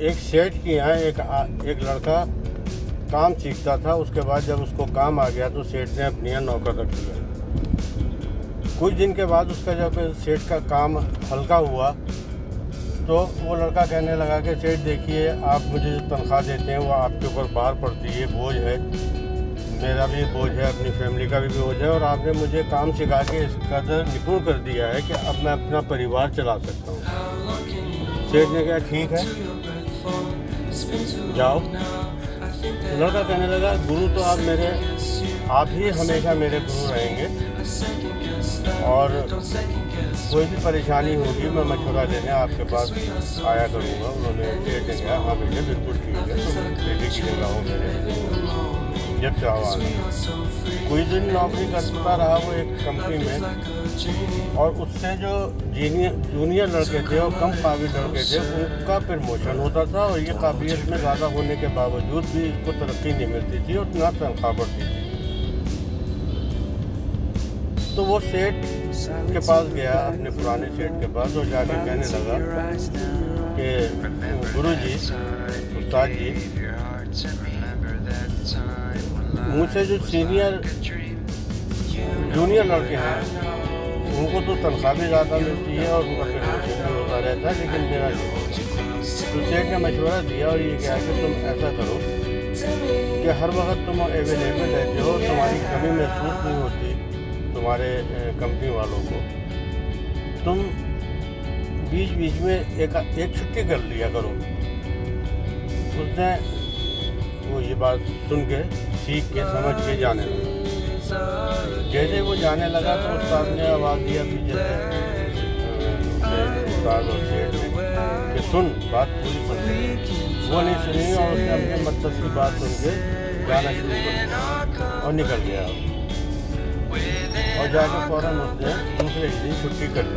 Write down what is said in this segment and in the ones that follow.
एक सेठ के यहाँ एक लड़का काम सीखता था। उसके बाद जब उसको काम आ गया तो सेठ ने अपने यहाँ नौकर रख दिया। कुछ दिन के बाद उसका जब सेठ का काम हल्का हुआ तो वो लड़का कहने लगा कि सेठ देखिए, आप मुझे जो तनख्वाह देते हैं वो आपके ऊपर भार पड़ती है, बोझ है, मेरा भी बोझ है, अपनी फैमिली का भी बोझ है, और आपने मुझे काम सिखा के इस कदर निपुण कर दिया है कि अब मैं अपना परिवार चला सकता हूँ। सेठ ने कहा ठीक है, जाओ। लड़का कहने लगा गुरु तो आप ही हमेशा मेरे गुरु रहेंगे, और कोई भी परेशानी होगी मैं मशवरा लेने आपके पास आया करूँगा। उन्होंने सेठ ने कहा हाँ बेटे बिल्कुल ठीक है, तुम बेटे की जगह हो मेरे, जब चाहो आना। कुछ दिन नौकरी करता रहा वो एक कंपनी में, और उससे जो जूनियर लड़के थे और कम काबिल लड़के थे उनका प्रमोशन होता था, और ये काबिलियत में ज़्यादा होने के बावजूद भी इसको तरक्की नहीं मिलती थी और ना तनख्वाह बढ़ती थी। तो वो सेठ के पास गया, अपने पुराने सेठ के पास, और जाकर कहने लगा कि गुरुजी, उस्ताद जी, मुझसे जो जूनियर लड़के हैं उनको तो तनख्वाह भी ज़्यादा मिलती है और उनका प्रमोशन भी होता रहता है, लेकिन मेरा नहीं। तो सेठ ने मशवरा दिया और ये कहा कि तुम ऐसा करो कि हर वक्त तुम अवेलेबल रहते हो, तुम्हारी कमी महसूस नहीं होती तुम्हारे कंपनी वालों को, तुम बीच बीच में एक छुट्टी कर लिया करो। उसने वो ये बात सुन के, सीख के, समझ के जाने लगा। जैसे वो जाने लगा तो उस्ताद ने आवाज़ दिया पीछे से, उस्ताद और सेठ ने कि सुन, बात पूरी सुन। वो नहीं सुनी और उसने अपने मकसद की बात सुन के जाना शुरू कर दिया और निकल गया, और जाकर फौरन उसने दूसरे दिन छुट्टी कर ली।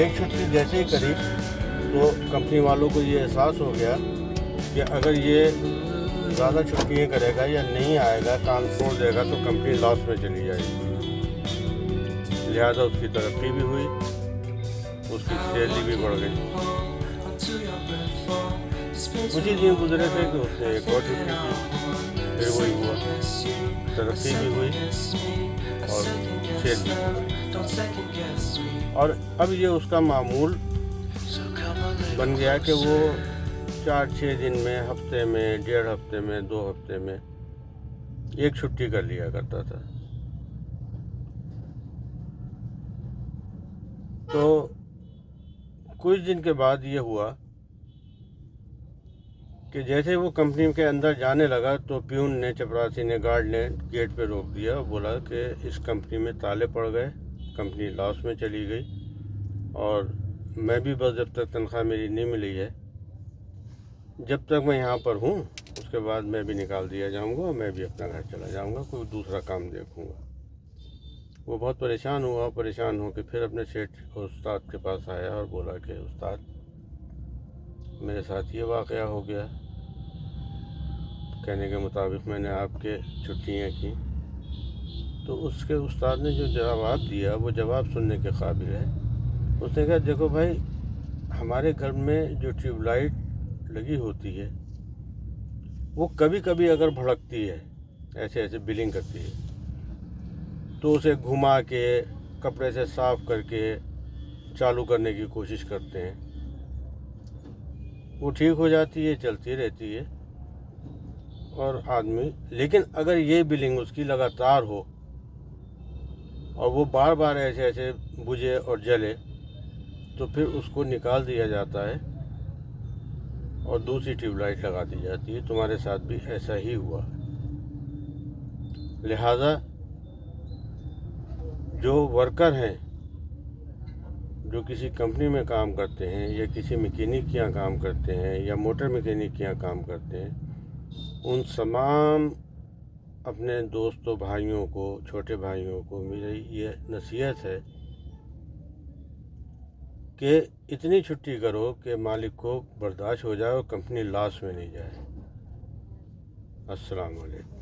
एक छुट्टी जैसे ही करी तो कंपनी वालों को ये एहसास हो गया कि अगर ये ज़्यादा छुट्टियाँ करेगा या नहीं आएगा, काम छोड़ देगा, तो कंपनी लॉस में चली जाएगी। लिहाजा उसकी तरक्की भी हुई, उसकी सैलरी भी बढ़ गई। कुछ ही दिन गुजरे थे कि उसने एक और छुट्टी की, फिर वही हुआ, तरक्की भी हुई और सैलरी भी। और अब ये उसका मामूल बन गया कि वो 4-6 दिन में, हफ्ते में, 1.5 हफ्ते में, 2 हफ्ते में एक छुट्टी कर लिया करता था। तो कुछ दिन के बाद ये हुआ कि जैसे वो कंपनी के अंदर जाने लगा तो प्यून ने, चपरासी ने, गार्ड ने गेट पे रोक दिया और बोला कि इस कंपनी में ताले पड़ गए, कंपनी लॉस में चली गई, और मैं भी बस जब तक तनख्वाह मेरी नहीं मिली है, जब तक मैं यहाँ पर हूँ, उसके बाद मैं भी निकाल दिया जाऊँगा और मैं भी अपना घर चला जाऊँगा, कोई दूसरा काम देखूँगा। वो बहुत परेशान हुआ, परेशान होकर फिर अपने सेठ और उस्ताद के पास आया और बोला कि उस्ताद, मेरे साथ ये वाक़या हो गया, कहने के मुताबिक मैंने आपके छुट्टियाँ की। तो उसके उस्ताद ने जो जवाब दिया वो जवाब सुनने के काबिल है। उसने कहा देखो भाई, हमारे घर में जो ट्यूबलाइट लगी होती है वो कभी कभी अगर भड़कती है, ऐसे ऐसे बिलिंग करती है, तो उसे घुमा के कपड़े से साफ़ करके चालू करने की कोशिश करते हैं, वो ठीक हो जाती है, चलती रहती है, और आदमी, लेकिन अगर ये बिलिंग उसकी लगातार हो और वो बार बार ऐसे ऐसे बुझे और जले, तो फिर उसको निकाल दिया जाता है और दूसरी ट्यूबलाइट लगा दी जाती है। तुम्हारे साथ भी ऐसा ही हुआ। लिहाजा जो वर्कर हैं, जो किसी कंपनी में काम करते हैं या किसी मैकेनिक के यहाँ काम करते हैं या मोटर मैकेनिक के यहाँ काम करते हैं, उन तमाम अपने दोस्तों, भाइयों को, छोटे भाइयों को मेरी ये नसीहत है कि इतनी छुट्टी करो कि मालिक को बर्दाश्त हो जाए और कंपनी लॉस में नहीं जाए। अस्सलाम वालेकुम।